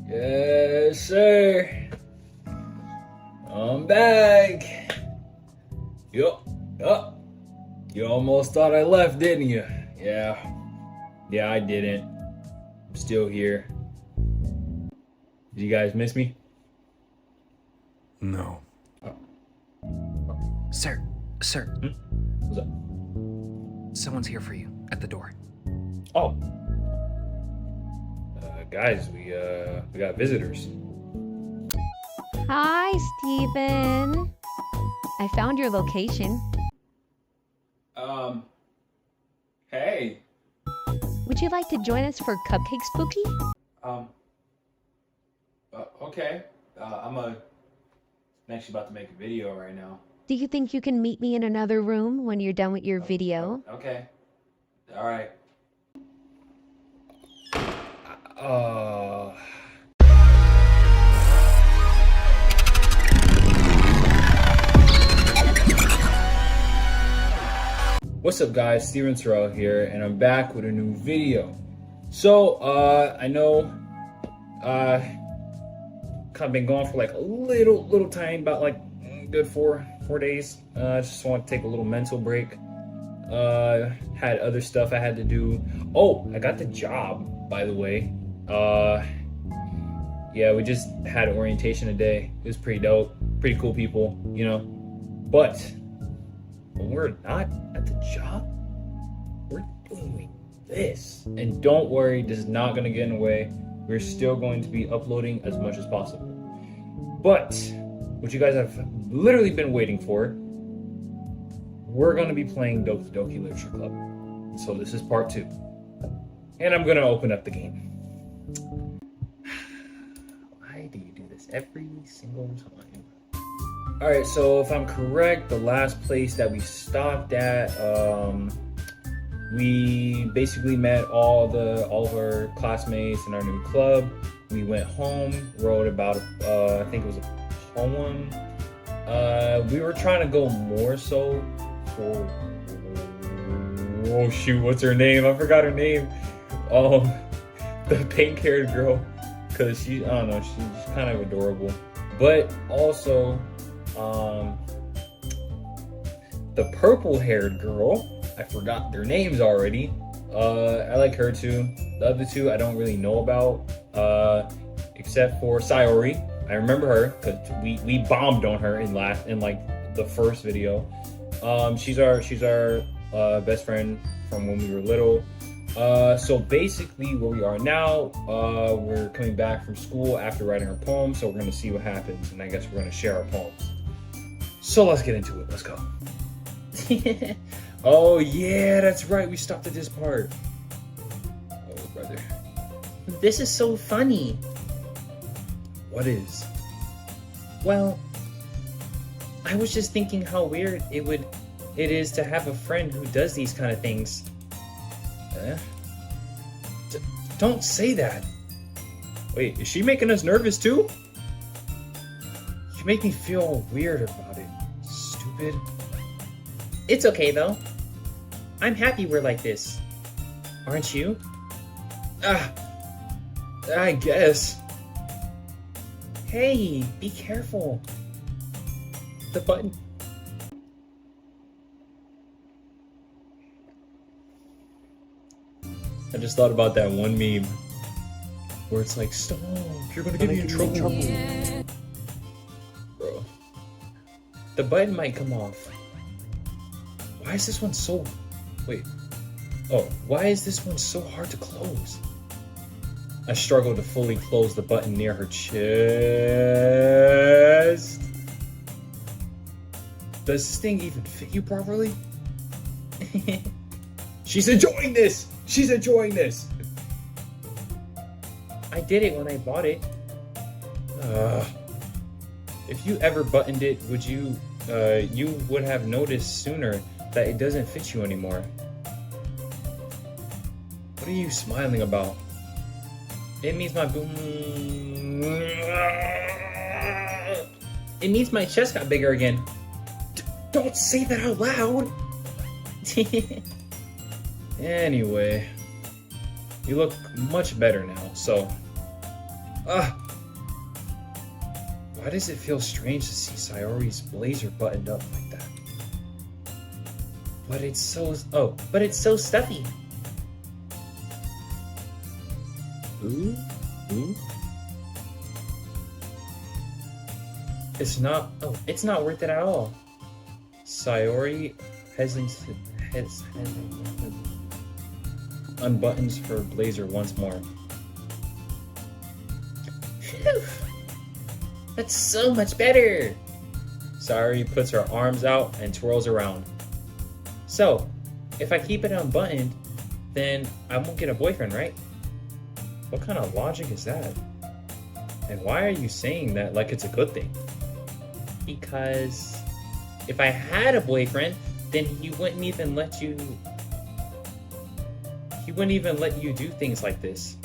Yes, sir. I'm back. Yup. Yup. You almost thought I left, didn't you? Yeah. Yeah, I didn't. I'm still here. Did you guys miss me? No. Sir. What's up? Someone's here for you at the door. Oh. Guys, we got visitors. Hi, Steven. I found your location. Hey. Would you like to join us for Cupcake Spooky? Okay. I'm actually about to make a video right now. Do you think you can meet me in another room when you're done with your video? Okay. All right. What's up, guys? Stvtrl here, and I'm back with a new video. So, I know, kind of been gone for like a little time, about like good four days. Just want to take a little mental break. Had other stuff I had to do. Oh, I got the job, by the way. Yeah, we just had orientation today. It was pretty dope, pretty cool people, you know. But when we're not at the job, we're doing this. And don't worry, this is not gonna get in the way. We're still going to be uploading as much as possible. But what you guys have literally been waiting for, we're gonna be playing Doki Doki Literature Club. So this is part 2. And I'm gonna open up the game. Why do you do this every single time? Alright, so if I'm correct, the last place that we stopped at, we basically met all of our classmates in our new club. We went home, wrote about, I think it was a poem. We were trying to go more so for, oh shoot, what's her name? I forgot her name. The pink-haired girl, because I don't know, she's kind of adorable. But also, the purple-haired girl, I forgot their names already. I like her too. The other two I don't really know about, except for Sayori. I remember her because we bombed on her in like the first video. She's our best friend from when we were little. So basically where we are now, we're coming back from school after writing our poem, so we're gonna see what happens, and I guess we're gonna share our poems. So let's get into it. Let's go. Oh yeah, that's right. We stopped at this part. Oh brother. This is so funny. What is? Well, I was just thinking how weird it is to have a friend who does these kind of things. Don't say that. Wait, is she making us nervous too? You make me feel weird about it. Stupid. It's okay though. I'm happy we're like this. Aren't you? I guess. Hey, be careful. The button. I just thought about that one meme where it's like, stop, you're gonna get me in trouble. Bro. The button might come off. Why is this one so... Wait. Oh, why is this one so hard to close? I struggle to fully close the button near her chest. Does this thing even fit you properly? She's enjoying this! She's enjoying this! I did it when I bought it. If you ever buttoned it, would you would have noticed sooner that it doesn't fit you anymore. What are you smiling about? It means It means my chest got bigger again. Don't say that out loud! Anyway. You look much better now, so... Why does it feel strange to see Sayori's blazer buttoned up like that? But it's so... Oh, But it's so stuffy. ooh, ooh. It's not... Oh, It's not worth it at all. Sayori unbuttons her blazer once more. Phew. That's so much better. Sayori puts her arms out and twirls around. So, if I keep it unbuttoned, then I won't get a boyfriend, right? What kind of logic is that? And why are you saying that like it's a good thing? Because if I had a boyfriend, then he wouldn't even let you do things like this.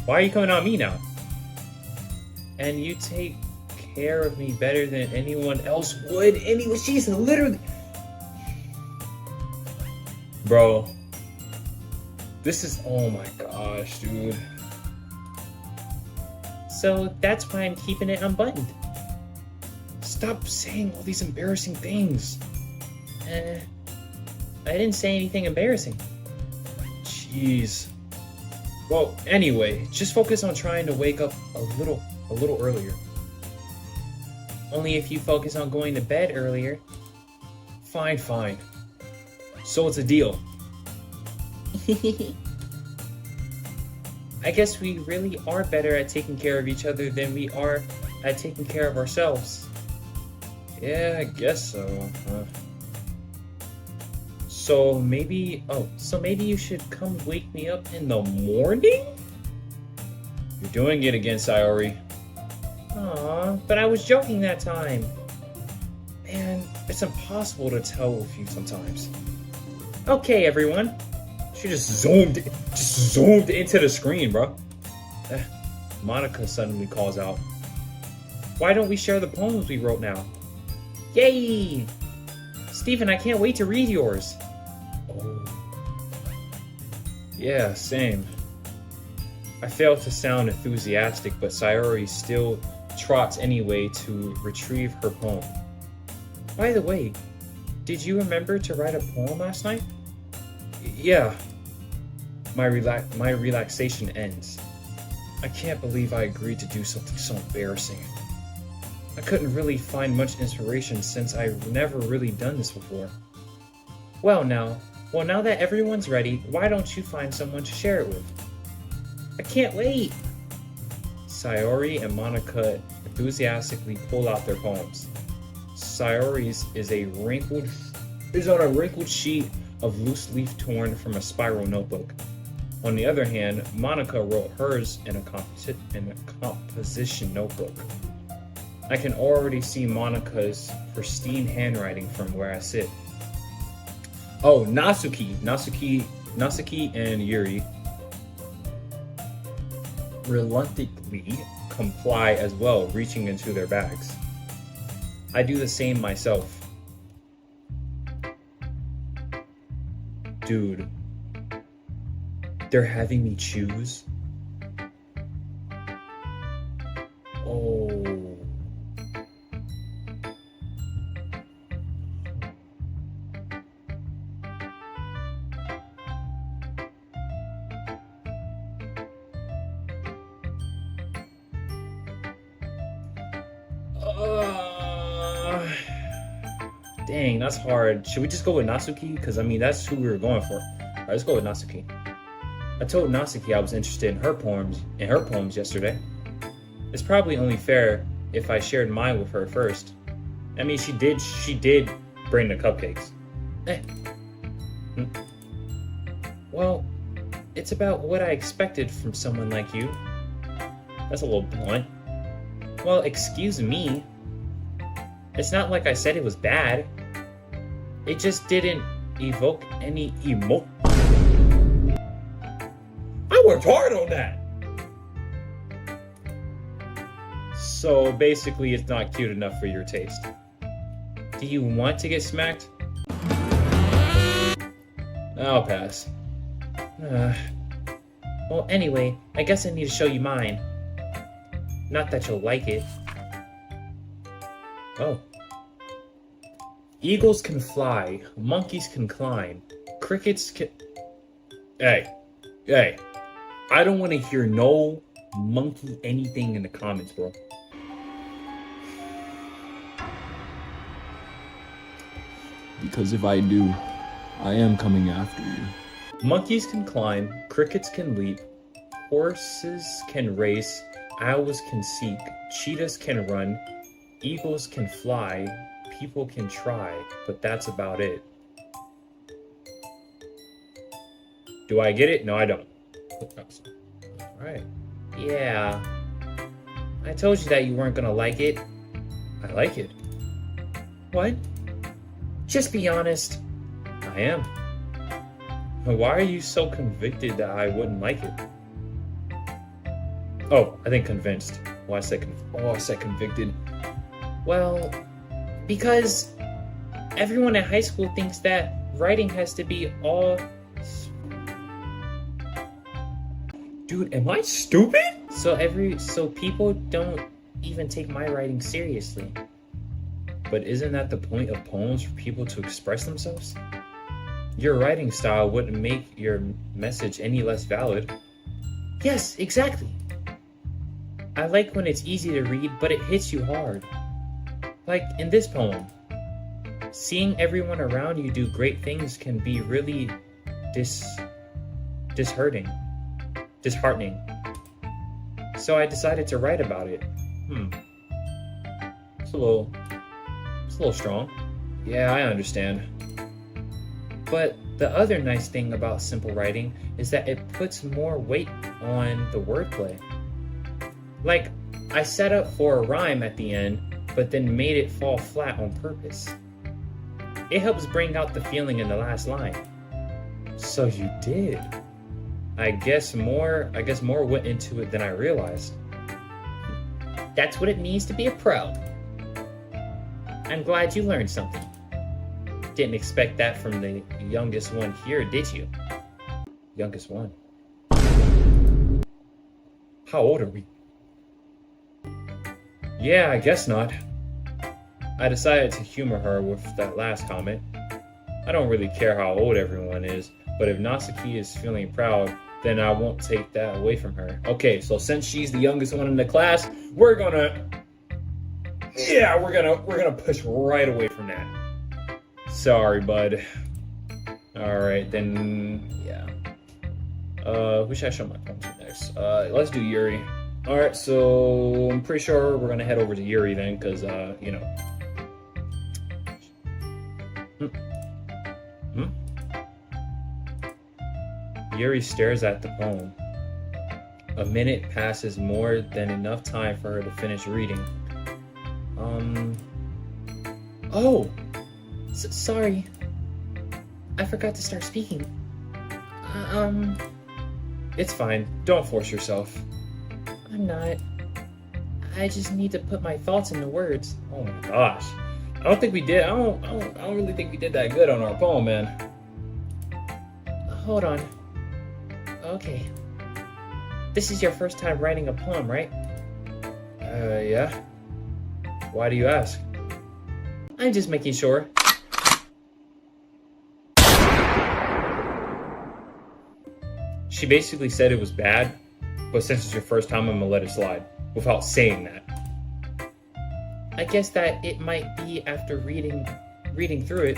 Why are you coming on me now? And you take care of me better than anyone else would. Anyway, she's literally... Bro. This is... Oh my gosh, dude. So that's why I'm keeping it unbuttoned. Stop saying all these embarrassing things. I didn't say anything embarrassing. Jeez. Well, anyway, just focus on trying to wake up a little earlier. Only if you focus on going to bed earlier. Fine. So it's a deal. I guess we really are better at taking care of each other than we are at taking care of ourselves. Yeah, I guess so. So maybe you should come wake me up in the morning? you're doing it again, Sayori. Aw, but I was joking that time. Man, it's impossible to tell with you sometimes. Okay, everyone. She just zoomed into the screen, bro. Monica suddenly calls out. Why don't we share the poems we wrote now? Yay! Steven, I can't wait to read yours. Oh. Yeah, same. I failed to sound enthusiastic, but Sayori still trots anyway to retrieve her poem. By the way, did you remember to write a poem last night? Yeah. My relaxation ends. I can't believe I agreed to do something so embarrassing. I couldn't really find much inspiration since I've never really done this before. Well, now that everyone's ready, why don't you find someone to share it with? I can't wait! Sayori and Monica enthusiastically pull out their poems. Sayori's is on a wrinkled sheet of loose leaf torn from a spiral notebook. On the other hand, Monica wrote hers in a composition notebook. I can already see Monica's pristine handwriting from where I sit. Oh, Natsuki and Yuri reluctantly comply as well, reaching into their bags. I do the same myself. Dude, they're having me choose? Oh. Dang, that's hard. Should we just go with Natsuki? Because, I mean, that's who we were going for. All right, let's go with Natsuki. I told Natsuki I was interested in her poems yesterday. It's probably only fair if I shared mine with her first. I mean, she did bring the cupcakes. Well, it's about what I expected from someone like you. That's a little blunt. Well, excuse me. It's not like I said it was bad. It just didn't evoke any I worked hard on that! So basically, it's not cute enough for your taste. Do you want to get smacked? I'll pass. Well, anyway, I guess I need to show you mine. Not that you'll like it. Oh. Eagles can fly. Monkeys can climb. Crickets can... Hey. I don't want to hear no monkey anything in the comments, bro. Because if I do, I am coming after you. Monkeys can climb, crickets can leap, horses can race, owls can seek, cheetahs can run, eagles can fly, people can try, but that's about it. Do I get it? No, I don't. Alright. Yeah. I told you that you weren't gonna like it. I like it. What? Just be honest. I am. Why are you so convicted that I wouldn't like it? Oh, I think convinced. Well, I said convicted. Well, because everyone in high school thinks that writing has to be all... Dude, am I stupid? So people don't even take my writing seriously. But isn't that the point of poems, for people to express themselves? Your writing style wouldn't make your message any less valid. Yes, exactly. I like when it's easy to read, but it hits you hard. Like in this poem. Seeing everyone around you do great things can be really disheartening. So I decided to write about it. It's a little strong. Yeah, I understand. But the other nice thing about simple writing is that it puts more weight on the wordplay. Like, I set up for a rhyme at the end, but then made it fall flat on purpose. It helps bring out the feeling in the last line. So you did. I guess more went into it than I realized. That's what it means to be a pro. I'm glad you learned something. Didn't expect that from the youngest one here, did you? Youngest one. How old are we? Yeah, I guess not. I decided to humor her with that last comment. I don't really care how old everyone is, but if Natsuki is feeling proud, then I won't take that away from her. Okay, so since she's the youngest one in the class, we're gonna push right away from that. Sorry, bud. Alright, then yeah. Who should I show my poem to next? Let's do Yuri. Alright, so I'm pretty sure we're gonna head over to Yuri then, because you know. Yuri stares at the poem. A minute passes, more than enough time for her to finish reading. Oh! Sorry. I forgot to start speaking. It's fine. Don't force yourself. I'm not. I just need to put my thoughts into words. Oh my gosh. I don't think we did. I don't really think we did that good on our poem, man. Hold on. Okay. This is your first time writing a poem, right? Yeah. Why do you ask? I'm just making sure. She basically said it was bad, but since it's your first time, I'm gonna let it slide without saying that. I guess that it might be after reading through it.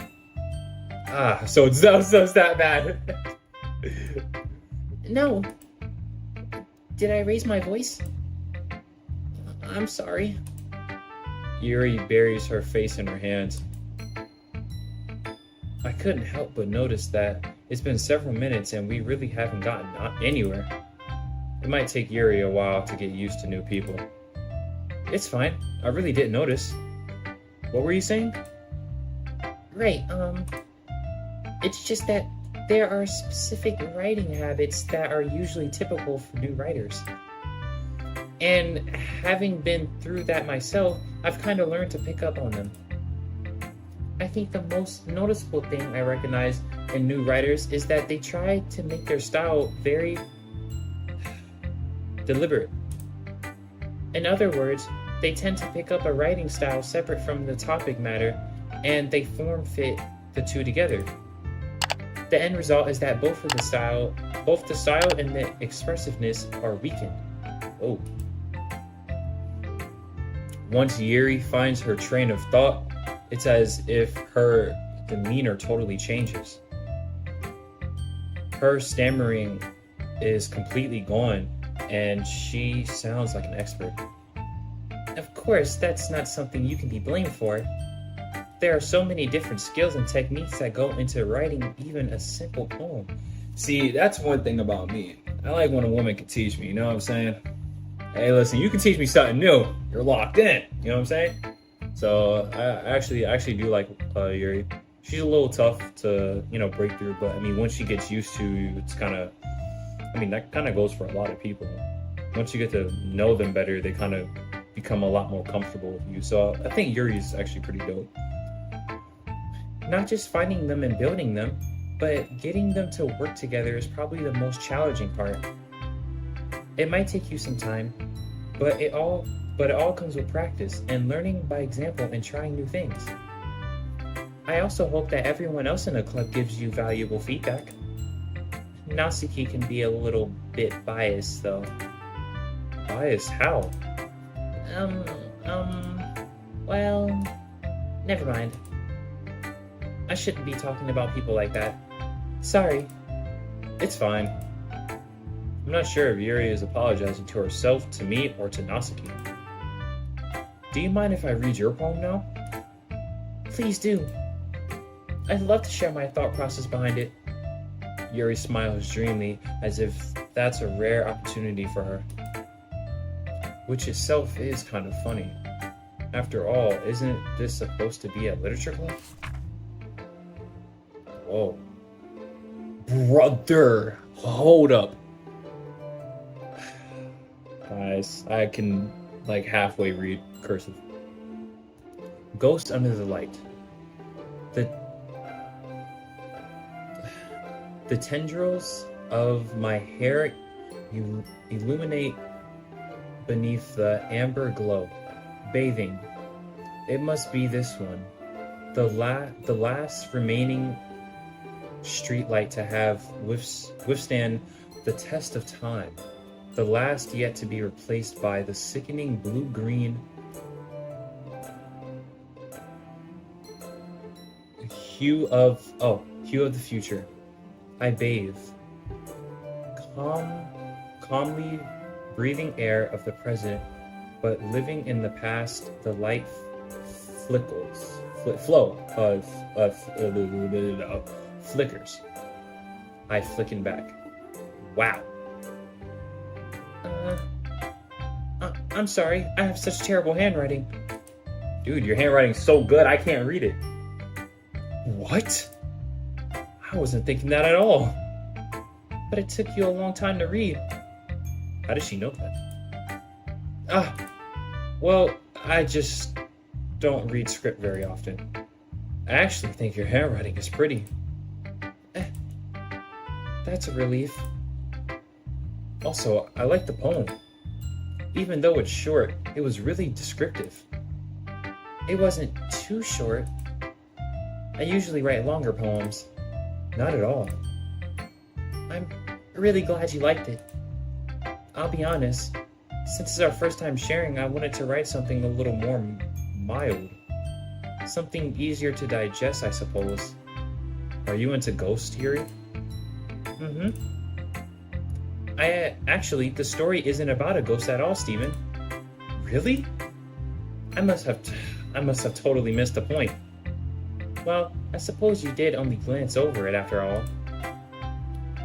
So it's that bad. No. Did I raise my voice? I'm sorry. Yuri buries her face in her hands. I couldn't help but notice that it's been several minutes and we really haven't gotten anywhere. It might take Yuri a while to get used to new people. It's fine. I really didn't notice. What were you saying? Right, it's just that there are specific writing habits that are usually typical for new writers. And having been through that myself, I've kind of learned to pick up on them. I think the most noticeable thing I recognize in new writers is that they try to make their style very deliberate. In other words, they tend to pick up a writing style separate from the topic matter, and they form fit the two together. The end result is that both the style and the expressiveness are weakened. Oh. Once Yuri finds her train of thought, it's as if her demeanor totally changes. Her stammering is completely gone, and she sounds like an expert. Of course, that's not something you can be blamed for. There are so many different skills and techniques that go into writing even a simple poem. See, that's one thing about me. I like when a woman can teach me, you know what I'm saying? Hey, listen, you can teach me something new. You're locked in, you know what I'm saying? So I actually do like Yuri. She's a little tough to, break through, but I mean, once she gets used to, it's kind of, that kind of goes for a lot of people. Once you get to know them better, they kind of become a lot more comfortable with you. So I think Yuri's actually pretty dope. Not just finding them and building them, but getting them to work together is probably the most challenging part. It might take you some time, but it all comes with practice and learning by example and trying new things. I also hope that everyone else in the club gives you valuable feedback. Natsuki can be a little bit biased though. Biased how? Well, never mind. I shouldn't be talking about people like that. Sorry. It's fine. I'm not sure if Yuri is apologizing to herself, to me, or to Natsuki. Do you mind if I read your poem now? Please do. I'd love to share my thought process behind it. Yuri smiles dreamily, as if that's a rare opportunity for her. Which itself is kind of funny. After all, isn't this supposed to be a literature club? Whoa. Brother! Hold up. Guys, I can halfway read cursive. Ghost under the light. The tendrils of my hair illuminate beneath the amber glow. Bathing. It must be this one. The last remaining street light to have withstand the test of time. The last yet to be replaced by the sickening blue-green hue of the future. I bathe, calmly breathing air of the present, but living in the past. The light flickers. I flicken back. Wow. I'm sorry. I have such terrible handwriting. Dude, your handwriting's so good I can't read it. What? I wasn't thinking that at all. But it took you a long time to read. How does she know that? Well, I just don't read script very often. I actually think your handwriting is pretty. That's a relief. Also, I like the poem. Even though it's short, it was really descriptive. It wasn't too short. I usually write longer poems. Not at all. I'm really glad you liked it. I'll be honest, since it's our first time sharing, I wanted to write something a little more mild. Something easier to digest, I suppose. Are you into ghosts, Yuri? Actually, the story isn't about a ghost at all, Steven. Really? I must have totally missed the point. Well, I suppose you did only glance over it after all.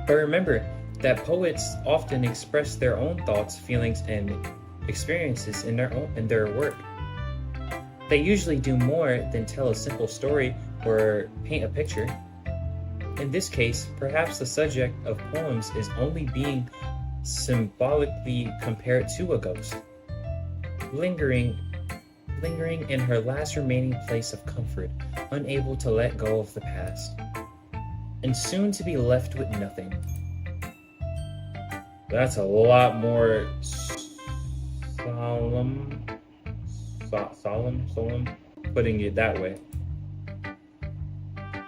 But remember that poets often express their own thoughts, feelings, and experiences in their work. They usually do more than tell a simple story or paint a picture. In this case, perhaps the subject of poems is only being symbolically compared to a ghost, lingering in her last remaining place of comfort, unable to let go of the past, and soon to be left with nothing. That's a lot more solemn, putting it that way.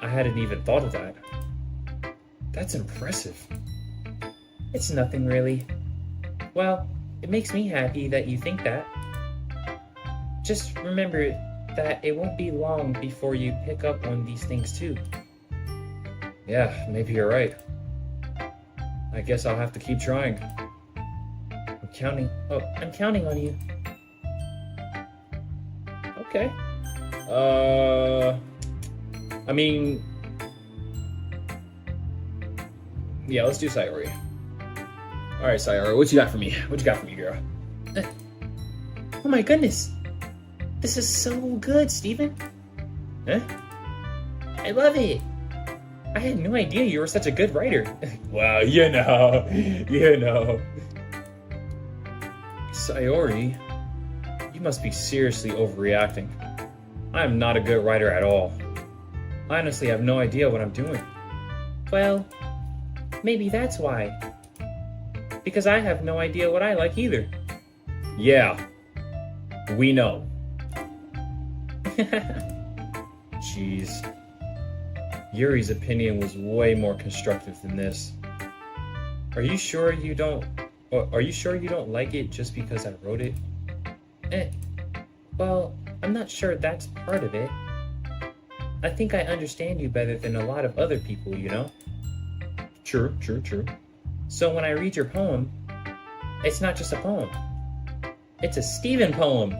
I hadn't even thought of that. That's impressive. It's nothing really. Well, it makes me happy that you think that. Just remember that it won't be long before you pick up on these things too. Yeah, maybe you're right. I guess I'll have to keep trying. I'm counting on you. Okay. I mean, yeah, let's do Sayori. All right, Sayori, what you got for me? What you got for me, girl? Oh my goodness. This is so good, Steven. Huh? I love it. I had no idea you were such a good writer. Well, you know. Sayori, you must be seriously overreacting. I am not a good writer at all. I honestly have no idea what I'm doing. Well, maybe that's why. Because I have no idea what I like either. Yeah, we know. Jeez. Yuri's opinion was way more constructive than this. Are you sure you don't like it just because I wrote it? Well, I'm not sure that's part of it. I think I understand you better than a lot of other people, you know? True. So when I read your poem, it's not just a poem. It's a Steven poem.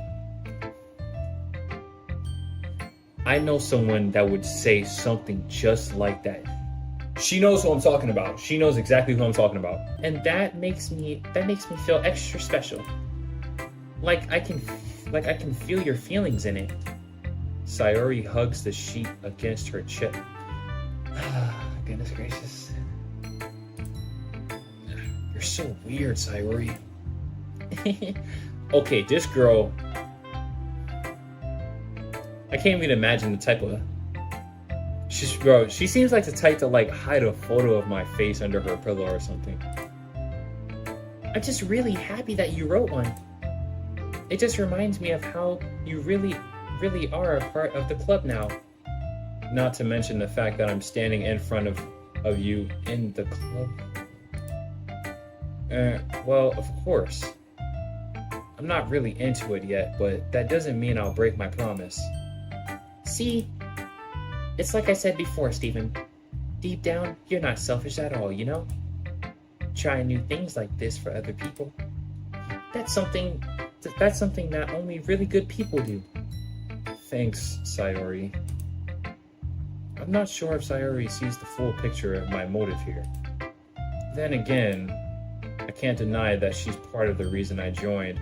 I know someone that would say something just like that. She knows who I'm talking about. She knows exactly who I'm talking about. And that makes me feel extra special. Like I can feel your feelings in it. Sayori hugs the sheet against her chest. Goodness gracious. You're so weird, Sayori. Okay, this girl, I can't even imagine the type of... She seems like the type to like hide a photo of my face under her pillow or something. I'm just really happy that you wrote one. It just reminds me of how you really are a part of the club now. Not to mention the fact that I'm standing in front of you in the club. Well, of course. I'm not really into it yet, but that doesn't mean I'll break my promise. See? It's like I said before, Steven. Deep down, you're not selfish at all, you know? Trying new things like this for other people. That's something that only really good people do. Thanks, Sayori. I'm not sure if Sayori sees the full picture of my motive here. Then again, I can't deny that she's part of the reason I joined.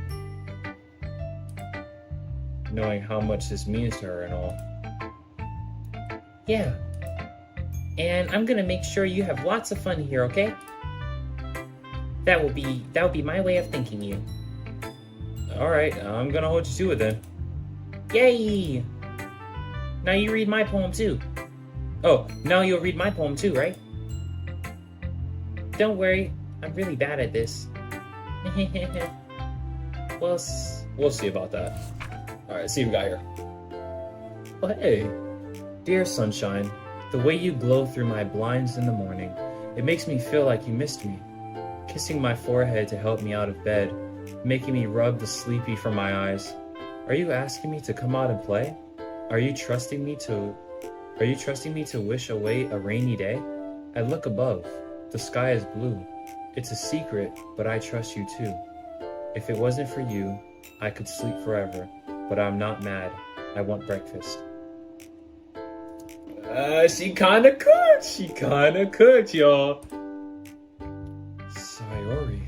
Knowing how much this means to her and all. Yeah. And I'm gonna make sure you have lots of fun here, okay? That will be my way of thanking you. Alright, I'm gonna hold you to it then. Yay! Now you read my poem too. Oh, now you'll read my poem too, right? Don't worry, I'm really bad at this. We'll see about that. Alright, see what we got here. Oh, hey. Dear sunshine, the way you glow through my blinds in the morning, it makes me feel like you missed me. Kissing my forehead to help me out of bed, making me rub the sleepy from my eyes. Are you asking me to come out and play? Are you trusting me to wish away a rainy day? I look above. The sky is blue. It's a secret, but I trust you too. If it wasn't for you, I could sleep forever, but I'm not mad. I want breakfast. She kinda cooked, y'all. Sayori,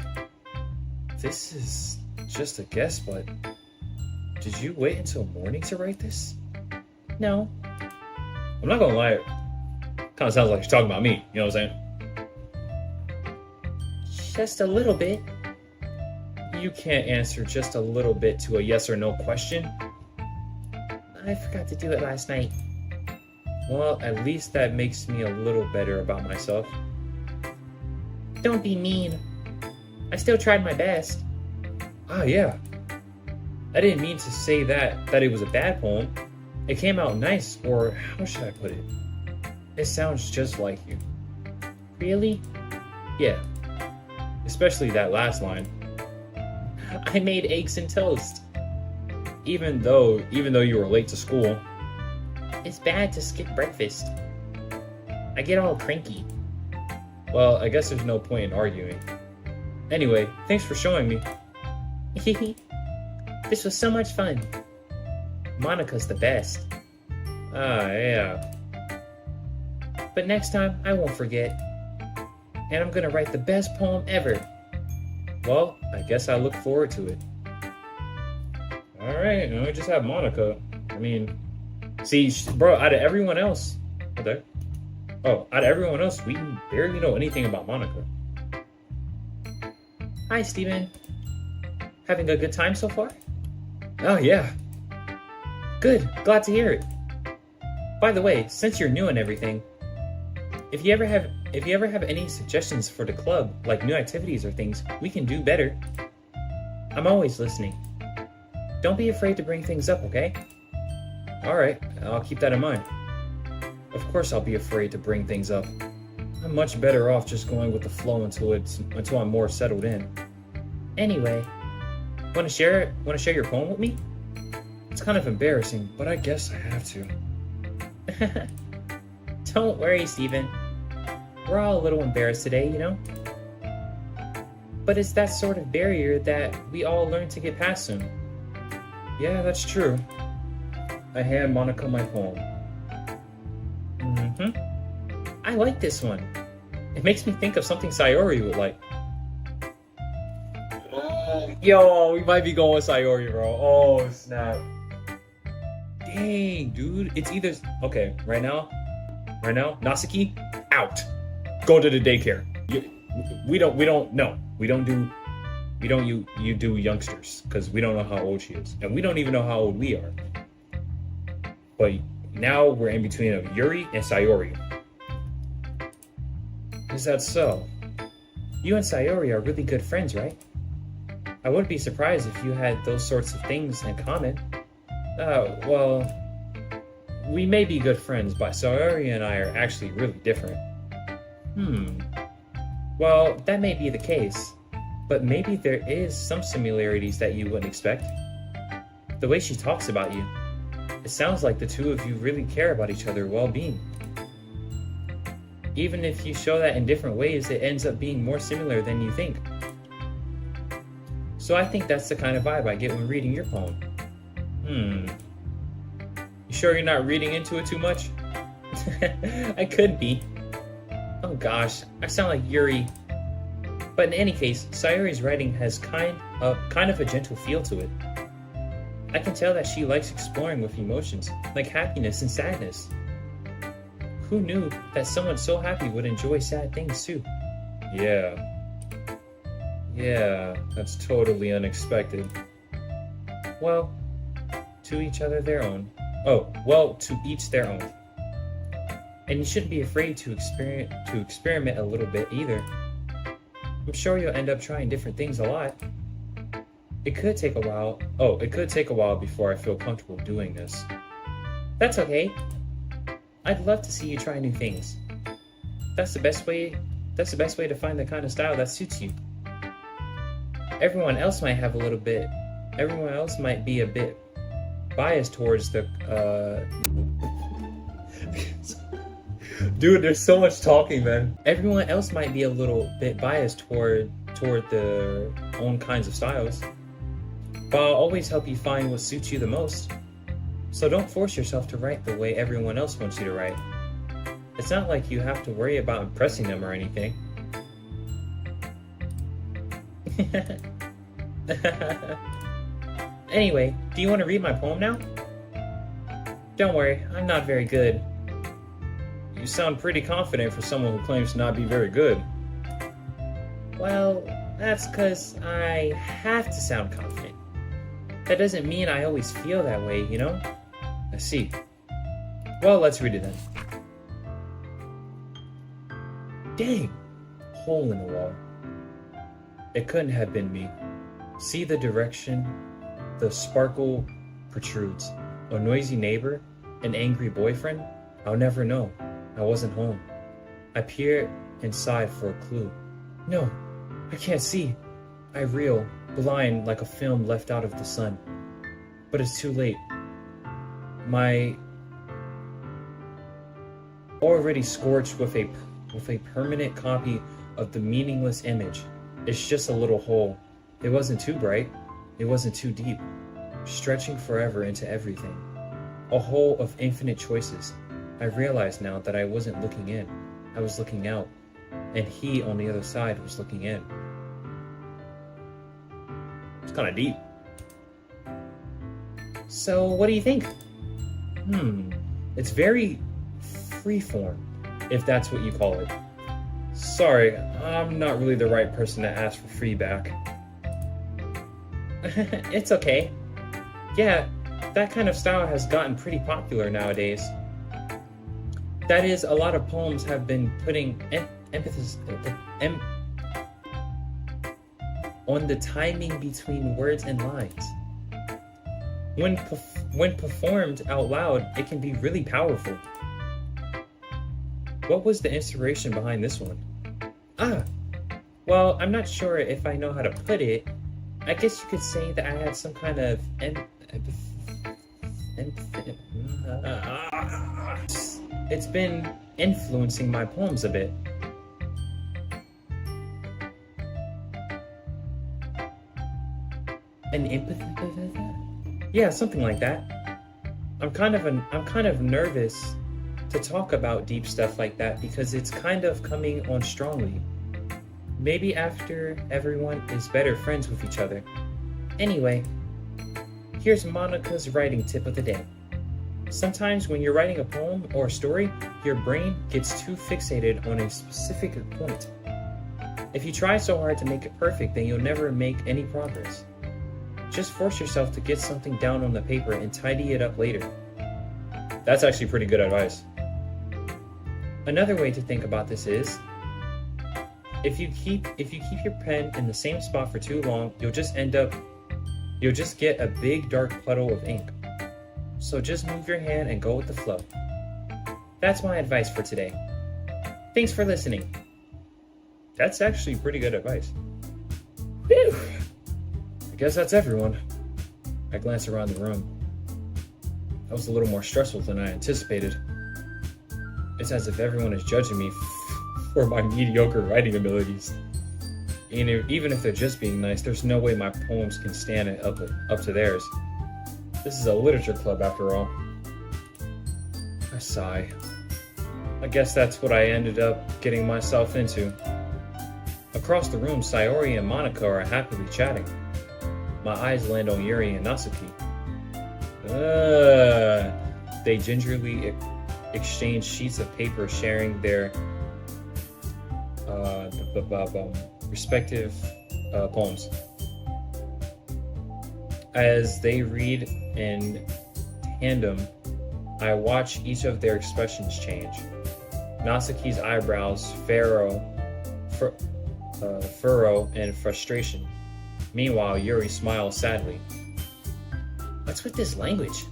this is just a guess, but did you wait until morning to write this? No. I'm not gonna lie, it kinda sounds like she's talking about me, you know what I'm saying? Just a little bit. You can't answer just a little bit to a yes or no question. I forgot to do it last night. Well, at least that makes me a little better about myself. Don't be mean. I still tried my best. Ah, yeah. I didn't mean to say that it was a bad poem. It came out nice, or how should I put it? It sounds just like you. Really? Yeah. Especially that last line. I made eggs and toast. Even though you were late to school. It's bad to skip breakfast. I get all cranky. Well, I guess there's no point in arguing. Anyway, thanks for showing me. This was so much fun. Monica's the best. Ah, yeah. But next time, I won't forget. And I'm gonna write the best poem ever. Well, I guess I look forward to it. Alright, we just have Monica. I mean, see, bro, out of everyone else... Okay. Oh, out of everyone else, we barely know anything about Monica. Hi, Steven. Having a good time so far? Oh, yeah. Good, glad to hear it. By the way, since you're new and everything, if you ever have any suggestions for the club, like new activities or things we can do better, I'm always listening. Don't be afraid to bring things up, okay? Alright, I'll keep that in mind. Of course I'll be afraid to bring things up. I'm much better off just going with the flow until I'm more settled in. Anyway, wanna share your poem with me? It's kind of embarrassing, but I guess I have to. Don't worry, Steven. We're all a little embarrassed today, you know? But it's that sort of barrier that we all learn to get past soon. Yeah, that's true. I hand Monica my poem. I like this one. It makes me think of something Sayori would like. Yo, we might be going with Sayori, bro. Oh, snap. Dang, dude. It's either... Okay, right now, Natsuki, out. Go to the daycare. We don't do youngsters, because we don't know how old she is. And we don't even know how old we are. But now we're in between of Yuri and Sayori. Is that so? You and Sayori are really good friends, right? I wouldn't be surprised if you had those sorts of things in common. Well, we may be good friends, but Sayori and I are actually really different. Well, that may be the case, but maybe there is some similarities that you wouldn't expect. The way she talks about you, it sounds like the two of you really care about each other's well-being. Even if you show that in different ways, it ends up being more similar than you think. So I think that's the kind of vibe I get when reading your poem. You sure you're not reading into it too much? I could be. Oh gosh, I sound like Yuri. But in any case, Sayori's writing has kind of a gentle feel to it. I can tell that she likes exploring with emotions, like happiness and sadness. Who knew that someone so happy would enjoy sad things too? Yeah, that's totally unexpected. Well, to each other their own. Oh, well, to each their own. And you shouldn't be afraid to experiment a little bit either. I'm sure you'll end up trying different things a lot. It could take a while. Oh, it could take a while before I feel comfortable doing this. That's okay. I'd love to see you try new things. That's the best way to find the kind of style that suits you. Everyone else might be a bit biased towards the Dude, there's so much talking, man. Everyone else might be a little bit biased toward their own kinds of styles. But I'll always help you find what suits you the most. So don't force yourself to write the way everyone else wants you to write. It's not like you have to worry about impressing them or anything. Anyway, do you want to read my poem now? Don't worry, I'm not very good. You sound pretty confident for someone who claims to not be very good. Well, that's because I have to sound confident. That doesn't mean I always feel that way, you know? I see. Well, let's read it then. Dang! Hole in the wall. It couldn't have been me. See the direction the sparkle protrudes. A noisy neighbor? An angry boyfriend? I'll never know. I wasn't home. I peer inside for a clue. No, I can't see. I reel, blind like a film left out of the sun. But it's too late. My already scorched with a permanent copy of the meaningless image. It's just a little hole. It wasn't too bright. It wasn't too deep. Stretching forever into everything. A hole of infinite choices. I realized now that I wasn't looking in. I was looking out. And he on the other side was looking in. It's kind of deep. So, what do you think? It's very freeform, if that's what you call it. Sorry, I'm not really the right person to ask for feedback. It's okay. Yeah, that kind of style has gotten pretty popular nowadays. That is, a lot of poems have been putting emphasis on the timing between words and lines. When performed out loud, it can be really powerful. What was the inspiration behind this one? Well, I'm not sure if I know how to put it. I guess you could say that I had some kind of it's been influencing my poems a bit. An empathy? Yeah, something like that. I'm kind of nervous to talk about deep stuff like that because it's kind of coming on strongly. Maybe after everyone is better friends with each other. Anyway, here's Monica's writing tip of the day. Sometimes when you're writing a poem or a story, your brain gets too fixated on a specific point. If you try so hard to make it perfect, then you'll never make any progress. Just force yourself to get something down on the paper and tidy it up later. That's actually pretty good advice. Another way to think about this is, if you keep your pen in the same spot for too long, you'll just get a big dark puddle of ink. So just move your hand and go with the flow. That's my advice for today. Thanks for listening. That's actually pretty good advice. Whew. I guess that's everyone. I glanced around the room. That was a little more stressful than I anticipated. It's as if everyone is judging me for my mediocre writing abilities. Even if they're just being nice, there's no way my poems can stand it up to theirs. This is a literature club after all. I sigh. I guess that's what I ended up getting myself into. Across the room, Sayori and Monica are happily chatting. My eyes land on Yuri and Natsuki. They gingerly exchange sheets of paper, sharing their respective poems. As they read in tandem, I watch each of their expressions change. Natsuki's eyebrows furrow in frustration. Meanwhile, Yuri smiles sadly. What's with this language?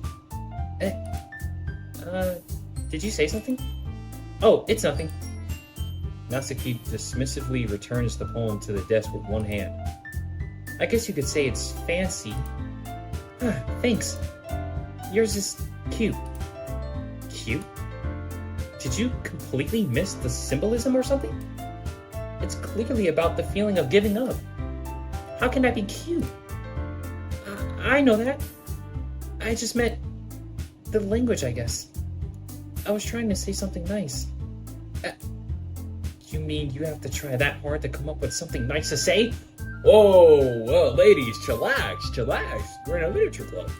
Did you say something? Oh, it's nothing. Natsuki dismissively returns the poem to the desk with one hand. I guess you could say it's fancy. Thanks. Yours is cute. Cute? Did you completely miss the symbolism or something? It's clearly about the feeling of giving up. How can that be cute? I know that. I just meant the language, I guess. I was trying to say something nice. You mean you have to try that hard to come up with something nice to say? Oh, well, ladies, chillax. We're in a literature club.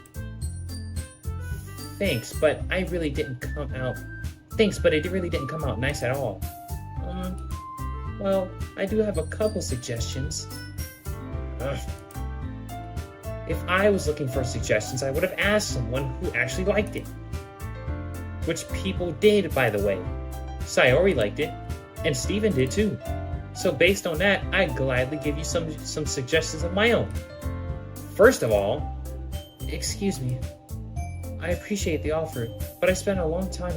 Thanks, but it really didn't come out nice at all. Well, I do have a couple suggestions. If I was looking for suggestions, I would have asked someone who actually liked it. which people did, by the way. Sayori liked it, and Steven did too. So based on that, I gladly give you some suggestions of my own. First of all, excuse me, I appreciate the offer, but I spent a long time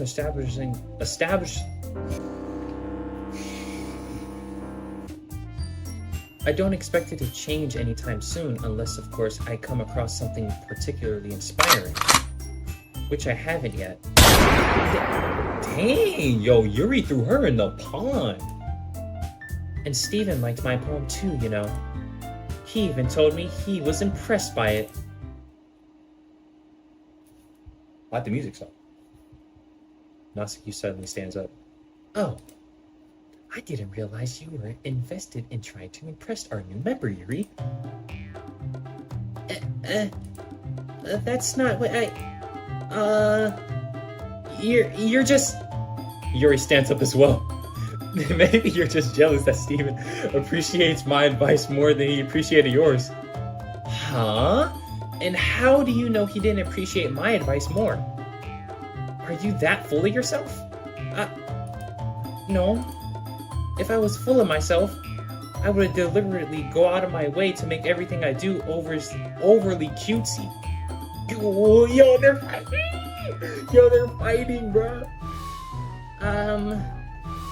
I don't expect it to change anytime soon unless, of course, I come across something particularly inspiring, which I haven't yet. Dang, yo, Yuri threw her in the pond. And Steven liked my poem too, you know. He even told me he was impressed by it. Why'd the music stop? Natsuki suddenly stands up. Oh, I didn't realize you were invested in trying to impress our new member, Yuri. That's not what you're just... Yuri stands up as well. Maybe you're just jealous that Steven appreciates my advice more than he appreciated yours. Huh? And how do you know he didn't appreciate my advice more? Are you that full of yourself? No. If I was full of myself, I would deliberately go out of my way to make everything I do overly cutesy. Yo, they're fighting! Yo, they're fighting, bro.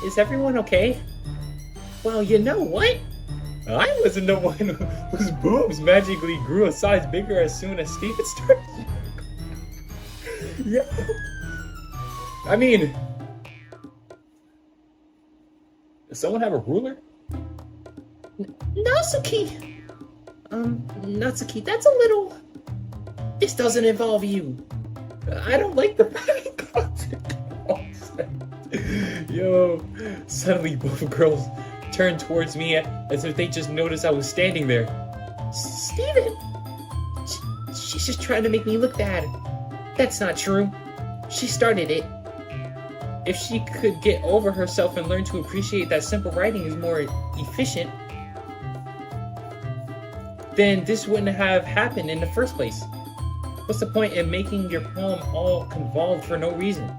Is everyone okay? Well, you know what? I wasn't the one whose boobs magically grew a size bigger as soon as Steven started. Yeah. I mean, does someone have a ruler? Natsuki! Natsuki, that's a little... This doesn't involve you. I don't like the fighting concept. Yo, suddenly both girls turned towards me as if they just noticed I was standing there. Steven! She's just trying to make me look bad. That's not true. She started it. If she could get over herself and learn to appreciate that simple writing is more efficient, then this wouldn't have happened in the first place. What's the point in making your poem all convolved for no reason?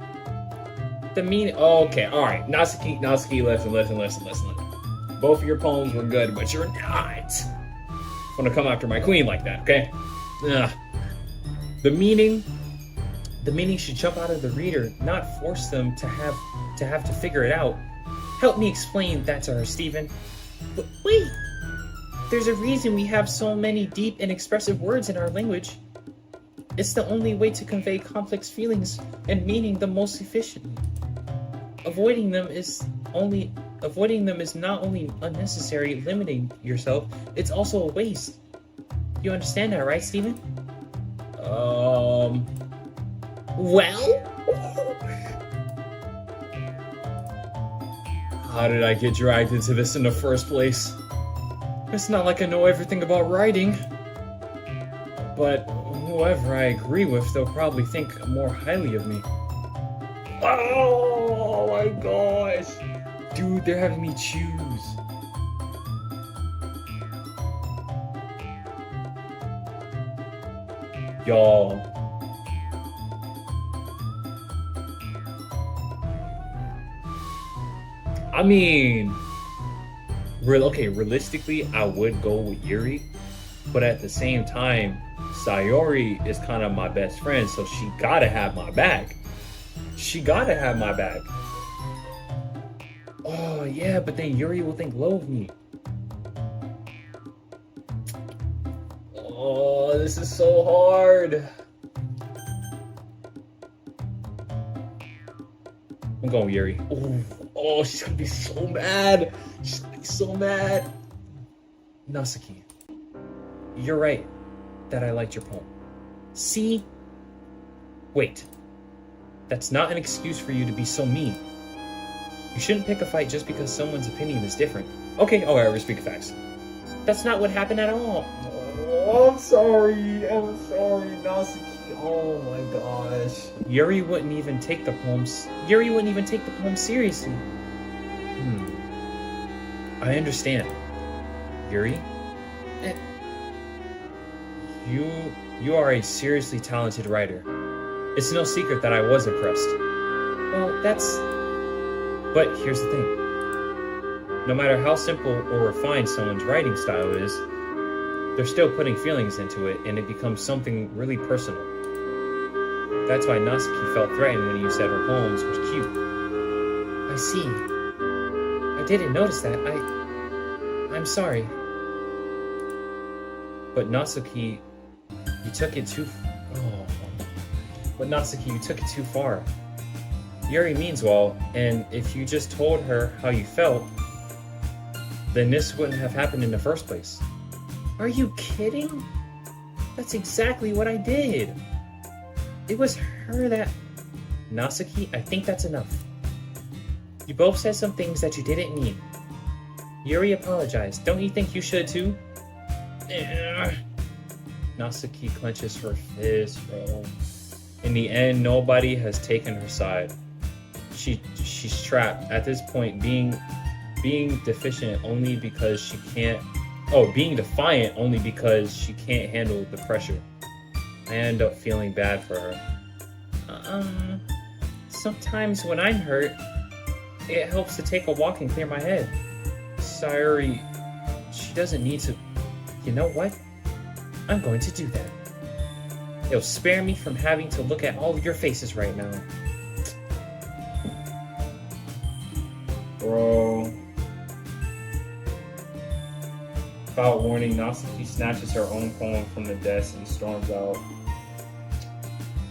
The meaning... Okay, alright. Natsuki, listen. Both of your poems were good, but you're not gonna come after my queen like that, okay? Ugh. The meaning should jump out of the reader, not force them to have to figure it out. Help me explain that to her, Steven. But wait! There's a reason we have so many deep and expressive words in our language. It's the only way to convey complex feelings and meaning the most efficiently. Avoiding them is not only unnecessary, limiting yourself, it's also a waste. You understand that, right, Steven? Well? How did I get dragged into this in the first place? It's not like I know everything about writing. But whoever I agree with, they'll probably think more highly of me. Oh my gosh! Dude, they're having me choose. Y'all. I mean, realistically, I would go with Yuri, but at the same time, Sayori is kind of my best friend, so she gotta have my back. Oh, yeah, but then Yuri will think low of me. Oh, this is so hard. I'm going with Yuri. Oh, she's gonna be so mad. Natsuki, you're right that I liked your poem. See? Wait. That's not an excuse for you to be so mean. You shouldn't pick a fight just because someone's opinion is different. Okay, alright, we're speaking facts. That's not what happened at all. Oh, I'm sorry, Natsuki. Oh my gosh. Yuri wouldn't even take the poem seriously. I understand. Yuri? You are a seriously talented writer. It's no secret that I was impressed. Well, that's... But here's the thing. No matter how simple or refined someone's writing style is, they're still putting feelings into it, and it becomes something really personal. That's why Natsuki felt threatened when you said her poems were cute. I see. I didn't notice that. I'm sorry. But Natsuki, you took it too... Oh. But Natsuki, you took it too far. Yuri means well, and if you just told her how you felt, then this wouldn't have happened in the first place. Are you kidding? That's exactly what I did. It was her that... Natsuki, I think that's enough. You both said some things that you didn't mean. Yuri apologized. Don't you think you should too? Natsuki clenches her fist, bro. In the end, nobody has taken her side. She's trapped at this point, being deficient only because she can't... Oh, being defiant only because she can't handle the pressure. I end up feeling bad for her. Sometimes when I'm hurt, it helps to take a walk and clear my head. Sayori, she doesn't need to... You know what? I'm going to do that. It'll spare me from having to look at all of your faces right now. Bro. Without warning, Natsuki snatches her own poem from the desk and storms out.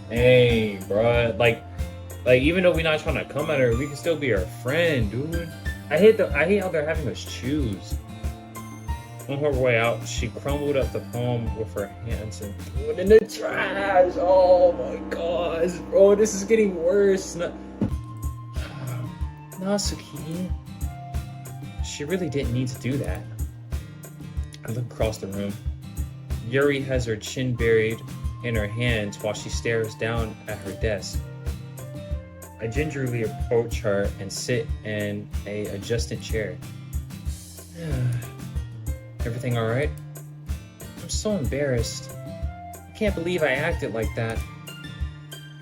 Hey, bruh. Like even though we're not trying to come at her, we can still be her friend, dude. I hate how they're having us choose. On her way out, she crumbled up the poem with her hands and threw it in the trash. Oh my gosh, bro, this is getting worse. Natsuki, she really didn't need to do that. I look across the room. Yuri has her chin buried in her hands while she stares down at her desk. I gingerly approach her and sit in a adjusted chair. Everything all right? I'm so embarrassed. I can't believe I acted like that.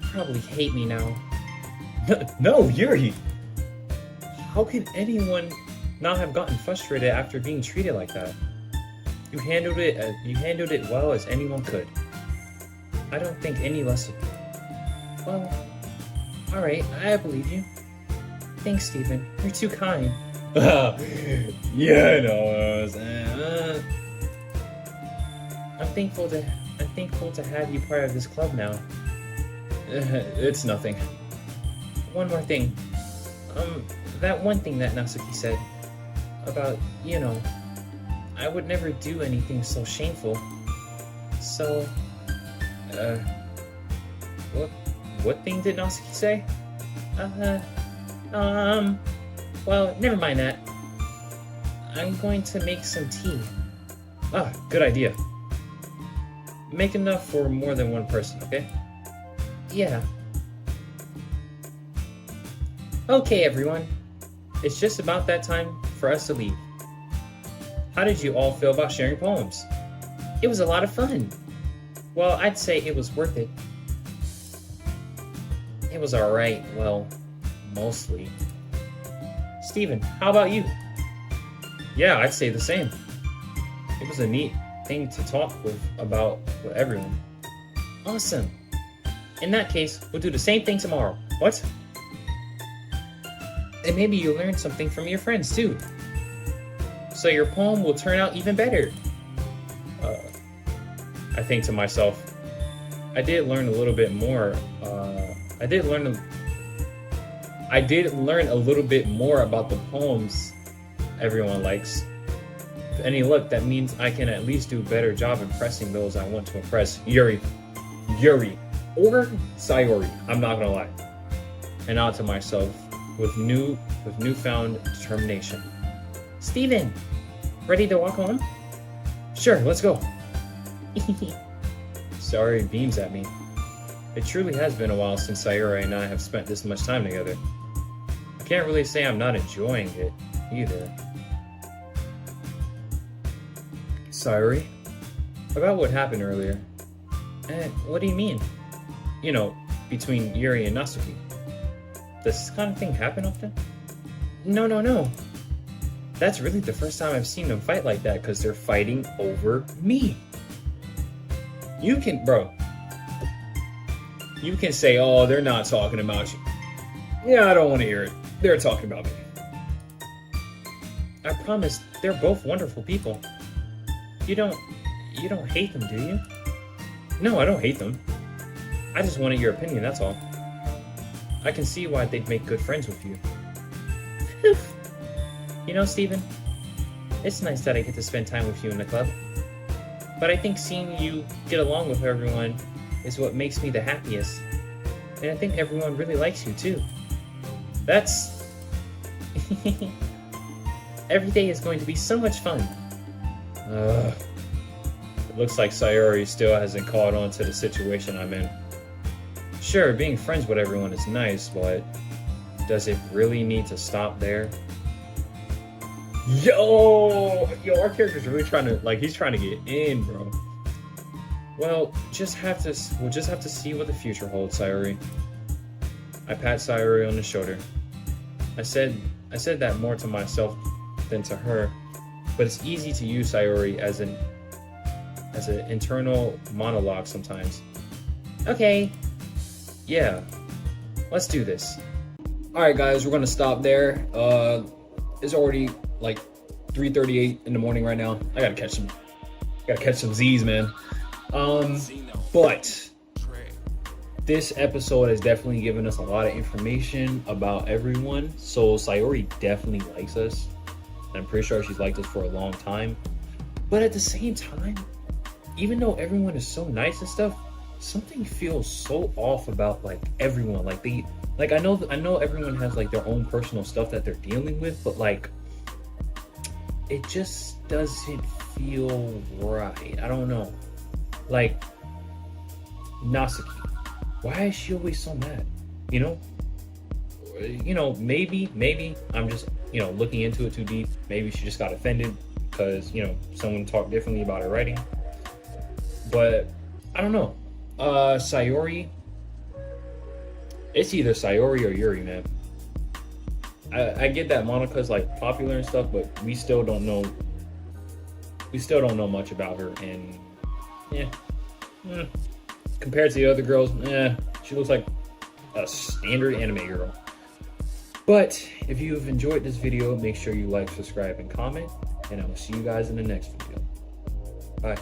You probably hate me now. No, Yuri. How could anyone not have gotten frustrated after being treated like that? You handled it well as anyone could. I don't think any less of you. Well, all right, I believe you. Thanks, Stephen. You're too kind. Yeah, I know what I was saying. I'm thankful to have you part of this club now. It's nothing. One more thing. That one thing that Natsuki said about, I would never do anything so shameful. So, what thing did Natsuki say? Well, never mind that. I'm going to make some tea. Ah, good idea. Make enough for more than one person, okay? Yeah. Okay, everyone. It's just about that time for us to leave. How did you all feel about sharing poems? It was a lot of fun. Well, I'd say it was worth it. It was alright, well, mostly. Steven, how about you? Yeah, I'd say the same. It was a neat thing to talk about with everyone. Awesome. In that case, we'll do the same thing tomorrow. What? And maybe you'll learn something from your friends too. So your poem will turn out even better. I think to myself, I did learn a little bit more. I did learn a little bit more about the poems everyone likes. With any luck, that means I can at least do a better job impressing those I want to impress. Yuri, or Sayori. I'm not gonna lie. And out to myself with newfound determination. Steven, ready to walk home? Sure, let's go. Sayori beams at me. It truly has been a while since Sayori and I have spent this much time together. I can't really say I'm not enjoying it either. Sayori, about what happened earlier. What do you mean? Between Yuri and Natsuki. Does this kind of thing happen often? No. That's really the first time I've seen them fight like that, because they're fighting over me. You can say, oh, they're not talking about you. Yeah, I don't want to hear it. They're talking about me. I promise, they're both wonderful people. You don't hate them, do you? No, I don't hate them. I just wanted your opinion, that's all. I can see why they'd make good friends with you. You know, Steven, it's nice that I get to spend time with you in the club. But I think seeing you get along with everyone is what makes me the happiest. And I think everyone really likes you too. That's... Every day is going to be so much fun. It looks like Sayori still hasn't caught on to the situation I'm in. Sure, being friends with everyone is nice, but does it really need to stop there? Yo, our character's really trying to, he's trying to get in, bro. Well, we'll just have to see what the future holds, Sayori. I pat Sayori on the shoulder. I said that more to myself than to her, but it's easy to use Sayori as an internal monologue sometimes. Okay. Yeah. Let's do this. Alright guys, we're gonna stop there. It's already like 3:38 in the morning right now. I gotta catch some Z's, man. But this episode has definitely given us a lot of information about everyone. So Sayori definitely likes us. I'm pretty sure she's liked us for a long time. But at the same time, even though everyone is so nice and stuff, something feels so off about everyone. I know everyone has their own personal stuff that they're dealing with, but it just doesn't feel right. I don't know. Natsuki, why is she always so mad? Maybe I'm just looking into it too deep. Maybe she just got offended because someone talked differently about her writing. But I don't know. Sayori, it's either Sayori or Yuri, man. I get that Monika's popular and stuff, but we still don't know much about her. And compared to the other girls, she looks like a standard anime girl. But if you've enjoyed this video, make sure you like, subscribe, and comment, and I will see you guys in the next video. Bye.